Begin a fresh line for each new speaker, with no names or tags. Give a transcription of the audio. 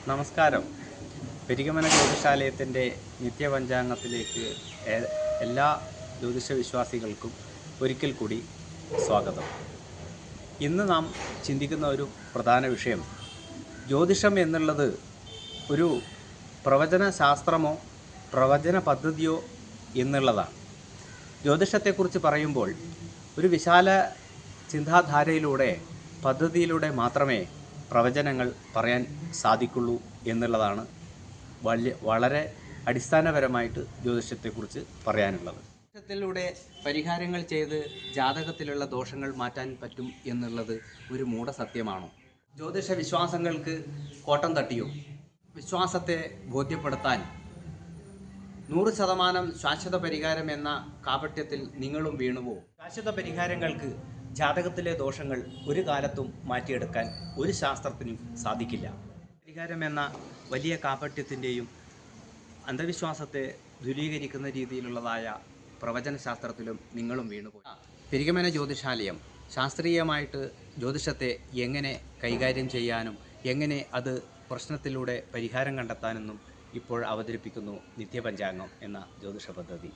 നമസ്കാരം. പെരിങ്ങമന ജ്യോതിഷാലയത്തിൻ്റെ നിത്യപഞ്ചാംഗത്തിലേക്ക് എല്ലാ ജ്യോതിഷ വിശ്വാസികൾക്കും ഒരിക്കൽ കൂടി സ്വാഗതം. ഇന്ന് നാം ചിന്തിക്കുന്ന ഒരു പ്രധാന വിഷയം, ജ്യോതിഷം എന്നുള്ളത് ഒരു പ്രവചന ശാസ്ത്രമോ പ്രവചന പദ്ധതിയോ എന്നുള്ളതാണ്. ജ്യോതിഷത്തെക്കുറിച്ച് പറയുമ്പോൾ ഒരു വിശാല ചിന്താധാരയിലൂടെ പദ്ധതിയിലൂടെ മാത്രമേ പ്രവചനങ്ങൾ പറയാൻ സാധിക്കുള്ളൂ എന്നുള്ളതാണ് വളരെ അടിസ്ഥാനപരമായിട്ട് ജ്യോതിഷത്തെക്കുറിച്ച് പറയാനുള്ളത്. ജ്യോതിഷത്തിലൂടെ പരിഹാരങ്ങൾ ചെയ്ത് ജാതകത്തിലുള്ള ദോഷങ്ങൾ മാറ്റാൻ പറ്റും എന്നുള്ളത് ഒരു മൂഢസത്യമാണോ? ജ്യോതിഷ വിശ്വാസങ്ങൾക്ക് കോട്ടം തട്ടിയോ? വിശ്വാസത്തെ ബോധ്യപ്പെടുത്താൻ 100% ശാശ്വത പരിഹാരം എന്ന കാപട്യത്തിൽ നിങ്ങളും വീണുവോ? ശാശ്വത പരിഹാരങ്ങൾക്ക് ജാതകത്തിലെ ദോഷങ്ങൾ ഒരു കാലത്തും മാറ്റിയെടുക്കാൻ ഒരു ശാസ്ത്രത്തിനും സാധിക്കില്ല. പരിഹാരം എന്ന വലിയ കാപട്യത്തിൻ്റെയും അന്ധവിശ്വാസത്തെ ദൂരീകരിക്കുന്ന രീതിയിലുള്ളതായ പ്രവചനശാസ്ത്രത്തിലും നിങ്ങളും വീണുപോയി. പെരിങ്ങമന ജ്യോതിഷാലയം ശാസ്ത്രീയമായിട്ട് ജ്യോതിഷത്തെ എങ്ങനെ കൈകാര്യം ചെയ്യാനും എങ്ങനെ അത് പ്രശ്നത്തിലൂടെ പരിഹാരം കണ്ടെത്താനെന്നും ഇപ്പോൾ അവതരിപ്പിക്കുന്നു നിത്യപഞ്ചാംഗം എന്ന ജ്യോതിഷ പദ്ധതി.